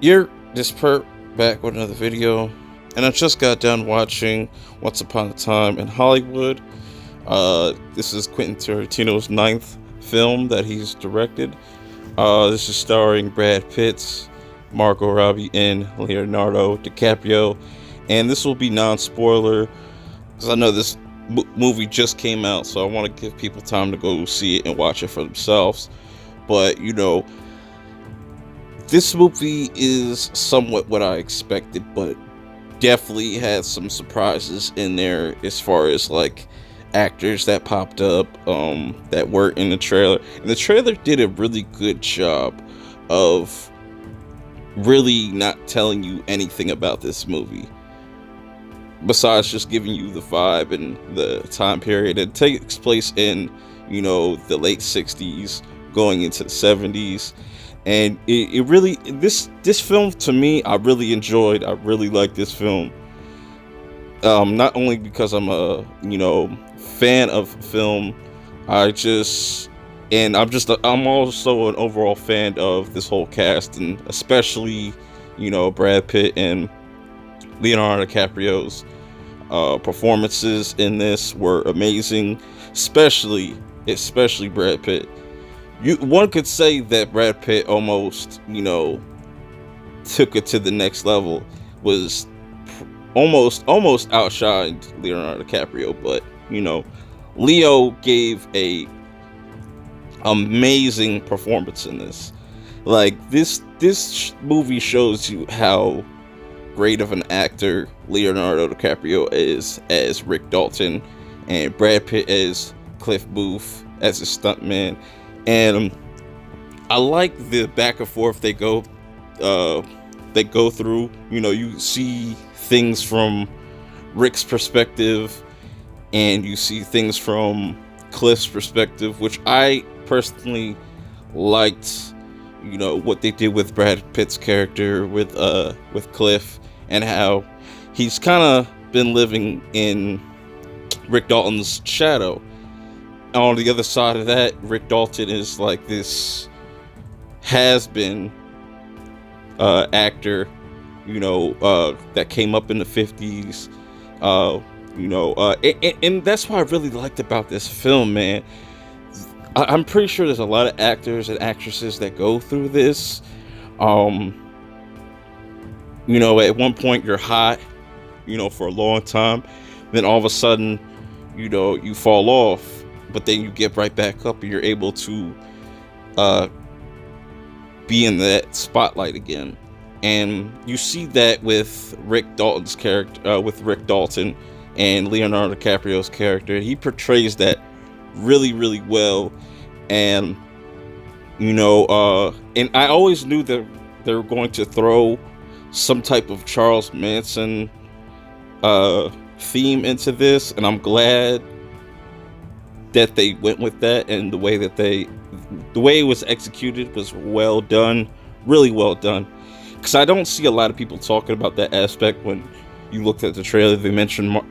You're this perp back with another video, and I just got done watching Once Upon a Time in Hollywood. This is Quentin Tarantino's 9th film that he's directed. This is starring Brad Pitt, Margot Robbie, and Leonardo DiCaprio. And this will be non-spoiler, because I know this movie just came out, so I want to give people time to go see it and watch it for themselves. But, this movie is somewhat what I expected, but definitely had some surprises in there as far as like actors that popped up that weren't in the trailer. And the trailer did a really good job of really not telling you anything about this movie, besides just giving you the vibe and the time period. It takes place in, the late 60s going into the 70s. And it really, this film, to me, I really enjoyed. I really like this film. Not only because I'm a, fan of film, I'm also an overall fan of this whole cast, and especially, Brad Pitt and Leonardo DiCaprio's performances in this were amazing, especially Brad Pitt. One could say that Brad Pitt almost, took it to the next level, was almost outshined Leonardo DiCaprio, but, Leo gave a amazing performance in this. Like, this movie shows you how great of an actor Leonardo DiCaprio is as Rick Dalton, and Brad Pitt as Cliff Booth as a stuntman. And I like the back and forth they go through. You see things from Rick's perspective, and you see things from Cliff's perspective, which I personally liked. What they did with Brad Pitt's character with Cliff, and how he's kind of been living in Rick Dalton's shadow. On the other side of that, Rick Dalton is like this has-been actor, that came up in the 50s, and that's what I really liked about this film, man. I'm pretty sure there's a lot of actors and actresses that go through this. At one point you're hot, for a long time, then all of a sudden, you fall off. But then you get right back up and you're able to be in that spotlight again. And you see that with Rick Dalton's character, with Rick Dalton and Leonardo DiCaprio's character. He portrays that really, really well. And, and I always knew that they were going to throw some type of Charles Manson theme into this. And I'm glad that they went with that, and the way it was executed was well done, really well done. Because I don't see a lot of people talking about that aspect. When you looked at the trailer, they mentioned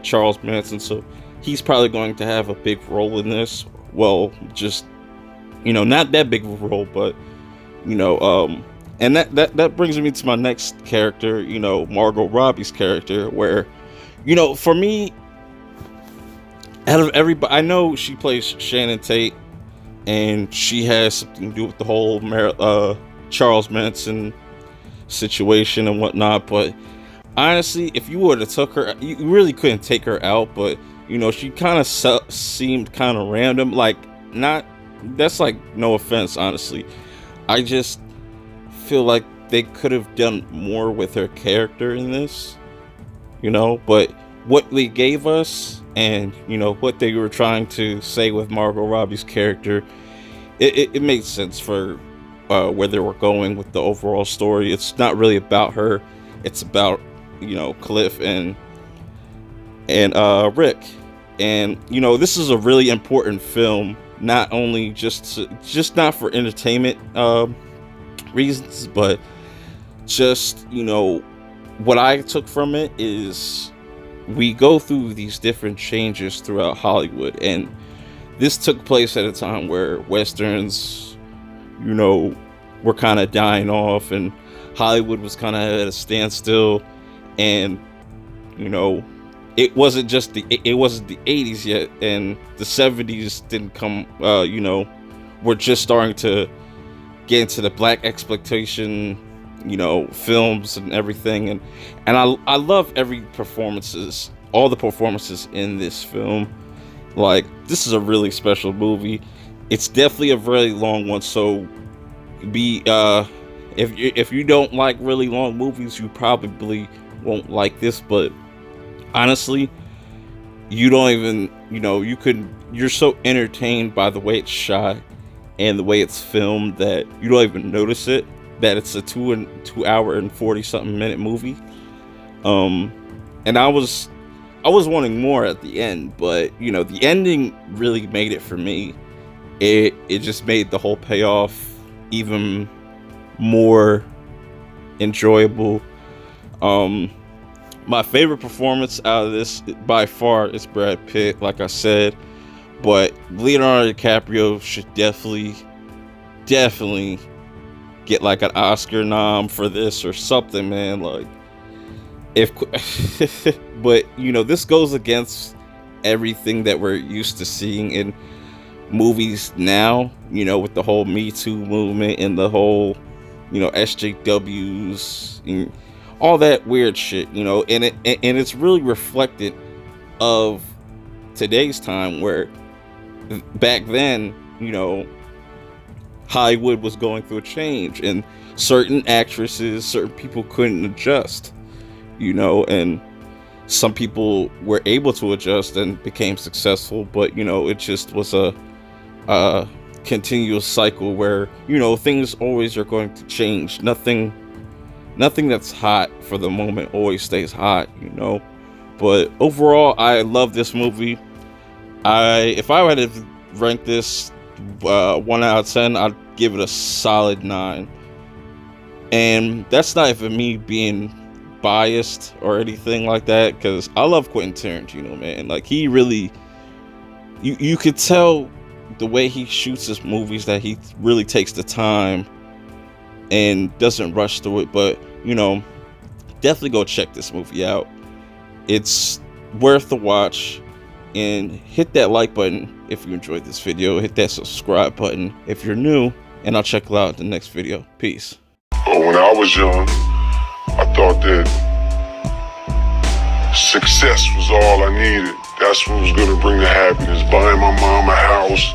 Charles Manson, so he's probably going to have a big role in this. Well, just not that big of a role, but and that brings me to my next character, Margot Robbie's character, where for me, out of everybody, I know she plays Shannon Tate, and she has something to do with the whole Charles Manson situation and whatnot. But honestly, if you would have took her, you really couldn't take her out. But she kind of seemed kind of random. Like, that's like, no offense, honestly. I just feel like they could have done more with her character in this. But what they gave us, and what they were trying to say with Margot Robbie's character, it made sense for where they were going with the overall story. It's not really about her, it's about Cliff and Rick. And this is a really important film, not only just not for entertainment reasons, but just, what I took from it is we go through these different changes throughout Hollywood, and this took place at a time where westerns, you know, were kind of dying off, and Hollywood was kind of at a standstill, and you know, it wasn't the 80s yet, and the 70s didn't come. We're just starting to get into the black exploitation, films and everything, and I love all the performances in this film. Like, this is a really special movie. It's definitely a very long one, so if you don't like really long movies, you probably won't like this. But honestly, you don't even, you're so entertained by the way it's shot and the way it's filmed that you don't even notice it, that it's a 2 hour and 40 something minute movie. And I was wanting more at the end, but the ending really made it for me. It just made the whole payoff even more enjoyable. My favorite performance out of this by far is Brad Pitt, like I said, but Leonardo DiCaprio should definitely get like an Oscar nom for this or something, man. Like, but this goes against everything that we're used to seeing in movies now, with the whole Me Too movement and the whole, SJWs and all that weird shit, and it's really reflected of today's time, where back then, Hollywood was going through a change, and certain actresses, certain people couldn't adjust, and some people were able to adjust and became successful, but it just was a continuous cycle where things always are going to change. Nothing that's hot for the moment always stays hot, but overall, I love this movie. If I had to rank this 1 out of 10, I'd give it a solid 9. And that's not even me being biased or anything like that, because I love Quentin Tarantino, man. Like, he really, you could tell the way he shoots his movies that he really takes the time and doesn't rush through it. But definitely go check this movie out. It's worth the watch. And hit that like button if you enjoyed this video. Hit that subscribe button if you're new, and I'll check you out in the next video. Peace. When I was young, I thought that success was all I needed. That's what was gonna bring the happiness. Buying my mom a house,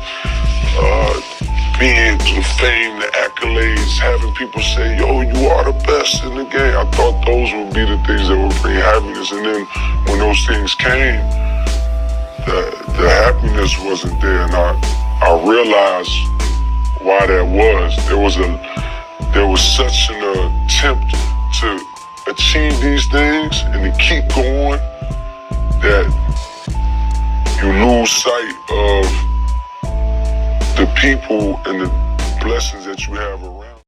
being the fame, the accolades, having people say, yo, you are the best in the game. I thought those would be the things that would bring happiness. And then when those things came, the happiness wasn't there, and I realized why that was. There was such an attempt to achieve these things and to keep going that you lose sight of the people and the blessings that you have around.